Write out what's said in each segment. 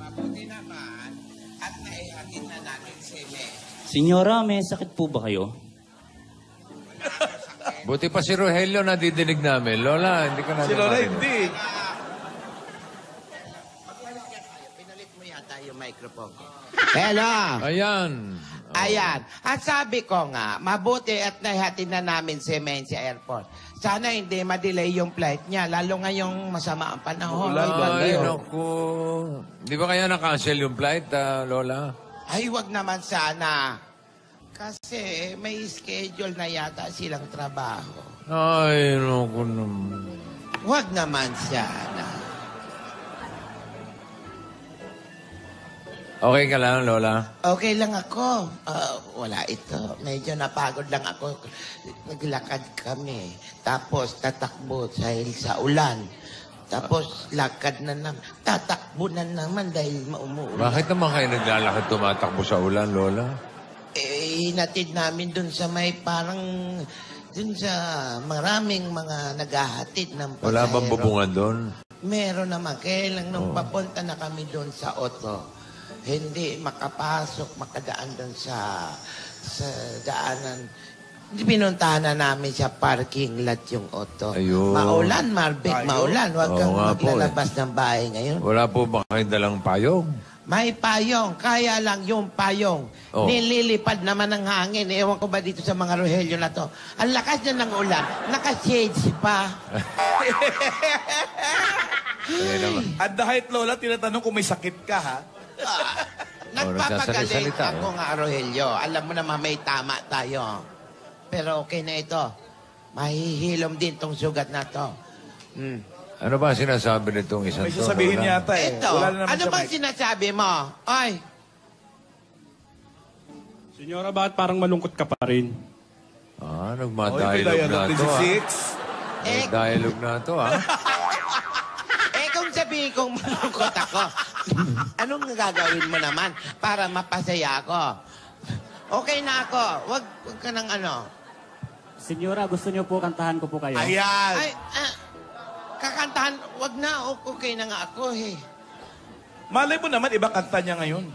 Mabuti naman at naihatid na natin si May. Senyora, may sakit po ba kayo? Buti pa si Rogelio nadidinig namin. Lola, hindi ka natin Si Lola marinig. hindi. Pinalit mo yata yung microphone ko. Hello! Ayan. Ayan. At sabi ko nga, mabuti at naihatid na namin si May sa airport. Sana hindi ma-delay yung flight niya, lalo ngayong masama ang panahon. Ay, naku. Di ba kaya na-cancel yung flight, Lola? Ay, wag naman sana. Kasi may schedule na yata silang trabaho. Ay, naku naman. Wag naman sana. Okay ka lang, Lola? Okay lang ako. Wala ito. Medyo napagod lang ako. Naglakad kami. Tapos tatakbo dahil sa ulan. Tapos lakad na naman. Tatakbo na naman dahil maumuulan. Bakit naman kayo naglalakad tumatakbo sa ulan, Lola? Hinatid namin dun sa may parang... Dun sa maraming mga naghahatid ng pasahero. Wala bang bubungan doon? Meron naman. Kaya lang nung papunta na kami dun sa Otto, hindi makapasok, makadaan dun sa daanan. Hindi pinuntahan na namin sa parking lot yung Otto. Ayun. Maulan, Marvick, maulan. Huwag kang Oo nga po, maglalabas ng bahay ngayon. Wala po ba kayong dalang payong? May payong, kaya lang yung payong. Oh. Nililipad naman ng hangin. Ewan ko ba dito sa mga Rogelio na to. Ang lakas na ng ulan, naka-shades pa. Kaya naman. At dahil Lola, tinatanong kung may sakit ka, ha? Nagpapagaling nagsasalita, ako nga, Rogelio. Alam mo naman may tama tayo. Pero okay na ito. Mahihilom din tong sugat na to. Ano ba sinasabi nitong isang May to, sasabihin Lola? yata eh. Ito, Wala na naman ano siya bang mic. sinasabi mo? Ay, Senyora, bakit parang malungkot ka pa rin? may Nagmadialog na dialogue to, ha? 26. Nagdialog na to, ha? kung sabihin kong malungkot ako, anong gagawin mo naman para mapasaya ako? Okay na ako. Wag ka ng ano. Senyora, gusto niyo po kantahan ko po kayo? Ayan. Ay, kakantahan, wag na. Okay na nga ako eh. Malay mo naman, iba kanta niya ngayon.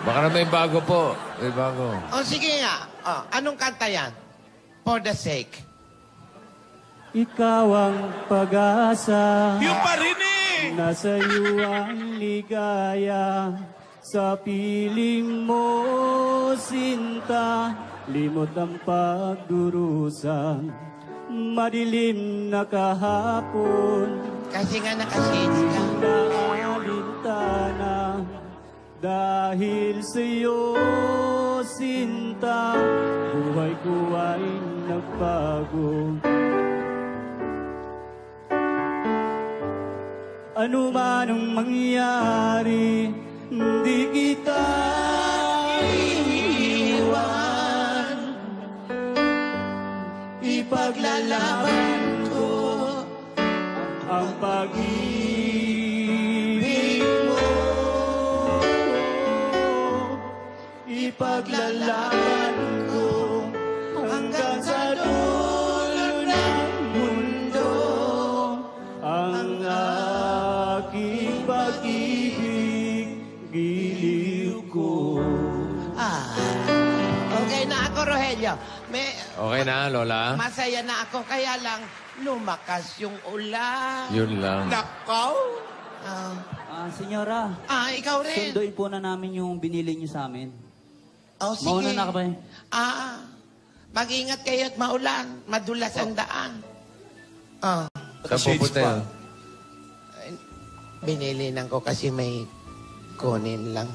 Baka na may bago po. May bago. O sige nga. O, anong kanta yan? For the sake. Ikaw ang pag-asa, Yung pa rin eh! nasa iyo ang ligaya. Sa piling mo, sinta, limot ang pagdurusa. Madilim na kahapon, Kasi nga nakashades ka. naalintana. Dahil sa iyo, sinta, buhay ko ay nagbago. Ano man ang mangyari, hindi kita iiwan. Ipaglalaban ko ang pag-ibig mo. Ipaglalaban ko hanggang sa dulo ng mundo ang aking pag-ibig, giliw ko. Okay na ako, Rogelio. Okay na, Lola? Masaya na ako. Kaya lang, lumakas yung ulan. Yun lang. Nakaw? Senyora, Ikaw rin. sunduin po na namin yung binili niyo sa amin. Oh, sige. Mauna na ka ba? Mag-ingat kayo at maulan. Madulas ang daan. Saan pupunta yun? Binili lang ko kasi may kunin lang.